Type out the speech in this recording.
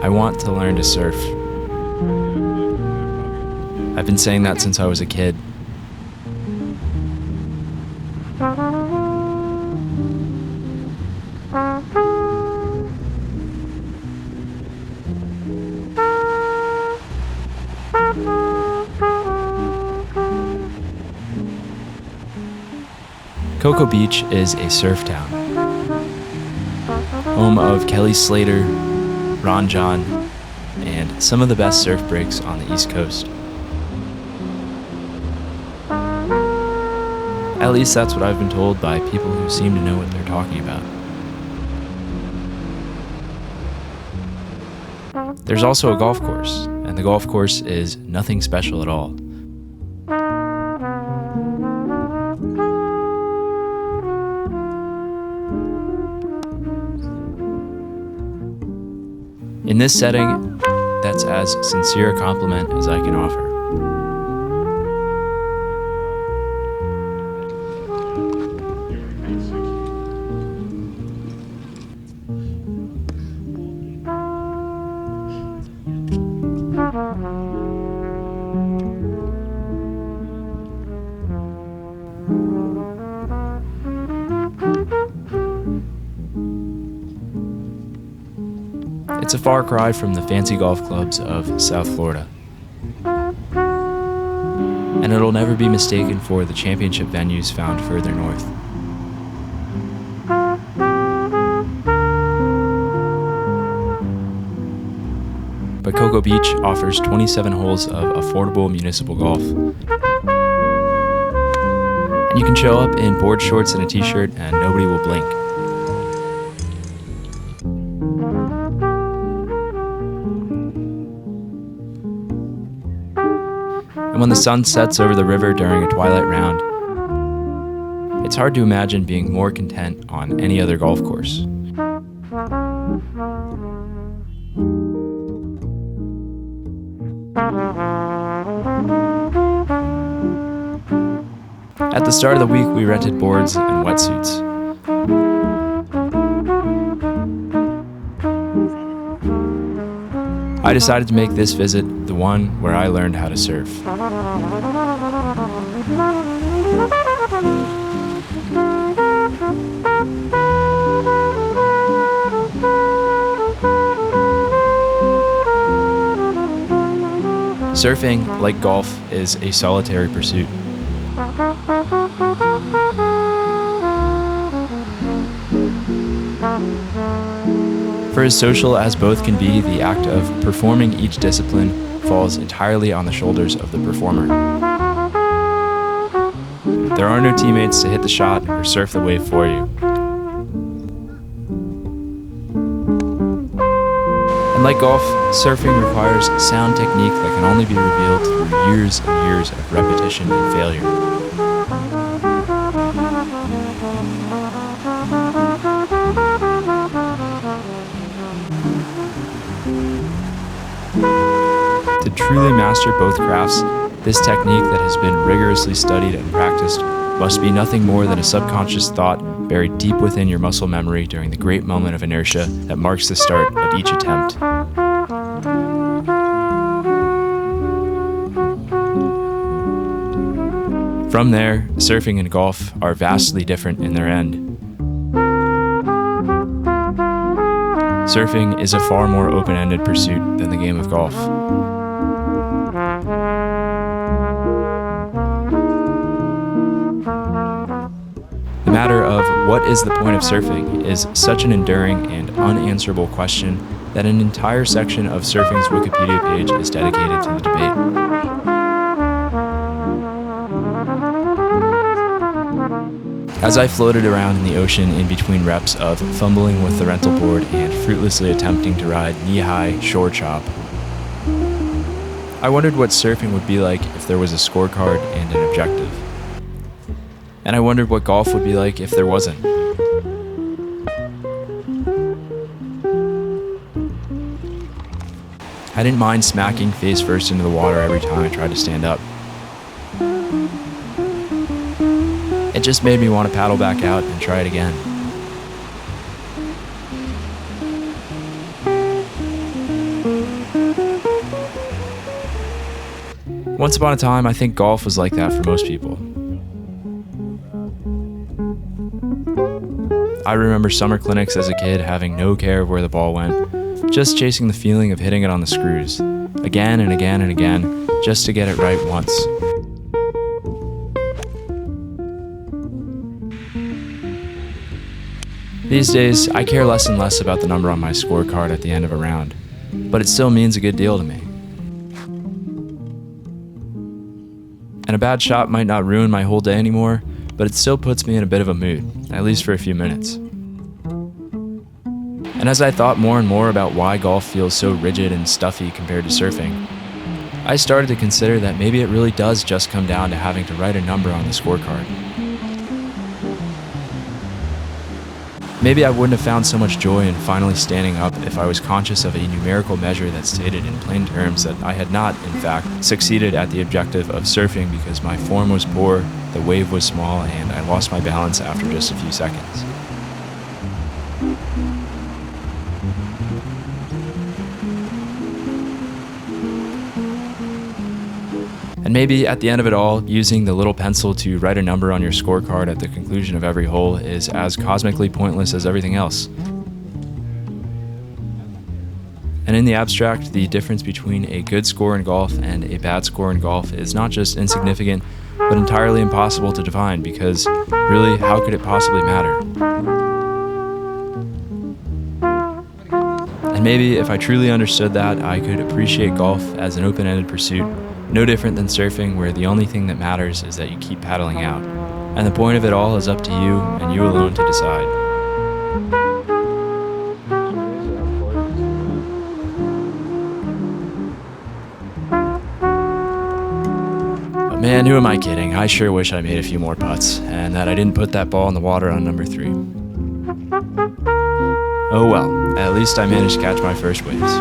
I want to learn to surf. I've been saying that since I was a kid. Cocoa Beach is a surf town, home of Kelly Slater, Ron John, and some of the best surf breaks on the East Coast. At least that's what I've been told by people who seem to know what they're talking about. There's also a golf course, and the golf course is nothing special at all. In this setting, that's as sincere a compliment as I can offer. It's a far cry from the fancy golf clubs of South Florida. And it'll never be mistaken for the championship venues found further north. But Cocoa Beach offers 27 holes of affordable municipal golf. And you can show up in board shorts and a t-shirt and nobody will blink. And when the sun sets over the river during a twilight round, it's hard to imagine being more content on any other golf course. At the start of the week, we rented boards and wetsuits. I decided to make this visit the one where I learned how to surf. Surfing, like golf, is a solitary pursuit. For as social as both can be, the act of performing each discipline falls entirely on the shoulders of the performer. There are no teammates to hit the shot or surf the wave for you. And like golf, surfing requires sound technique that can only be revealed through years and years of repetition and failure. To truly master both crafts, this technique that has been rigorously studied and practiced must be nothing more than a subconscious thought buried deep within your muscle memory during the great moment of inertia that marks the start of each attempt. From there, surfing and golf are vastly different in their end. Surfing is a far more open-ended pursuit than the game of golf. The matter of what is the point of surfing is such an enduring and unanswerable question that an entire section of surfing's Wikipedia page is dedicated to the debate. As I floated around in the ocean in between reps of fumbling with the rental board and fruitlessly attempting to ride knee-high shore chop, I wondered what surfing would be like if there was a scorecard and an objective. And I wondered what golf would be like if there wasn't. I didn't mind smacking face first into the water every time I tried to stand up. It just made me want to paddle back out and try it again. Once upon a time, I think golf was like that for most people. I remember summer clinics as a kid having no care of where the ball went, just chasing the feeling of hitting it on the screws, again and again and again, just to get it right once. These days, I care less and less about the number on my scorecard at the end of a round, but it still means a good deal to me. And a bad shot might not ruin my whole day anymore, but it still puts me in a bit of a mood, at least for a few minutes. And as I thought more and more about why golf feels so rigid and stuffy compared to surfing, I started to consider that maybe it really does just come down to having to write a number on the scorecard. Maybe I wouldn't have found so much joy in finally standing up if I was conscious of a numerical measure that stated in plain terms that I had not, in fact, succeeded at the objective of surfing because my form was poor, the wave was small, and I lost my balance after just a few seconds. And maybe at the end of it all, using the little pencil to write a number on your scorecard at the conclusion of every hole is as cosmically pointless as everything else. And in the abstract, the difference between a good score in golf and a bad score in golf is not just insignificant, but entirely impossible to define because, really, how could it possibly matter? And maybe if I truly understood that, I could appreciate golf as an open-ended pursuit, no different than surfing, where the only thing that matters is that you keep paddling out. And the point of it all is up to you and you alone to decide. But man, who am I kidding? I sure wish I made a few more putts, and that I didn't put that ball in the water on number 3. Oh well, at least I managed to catch my first waves.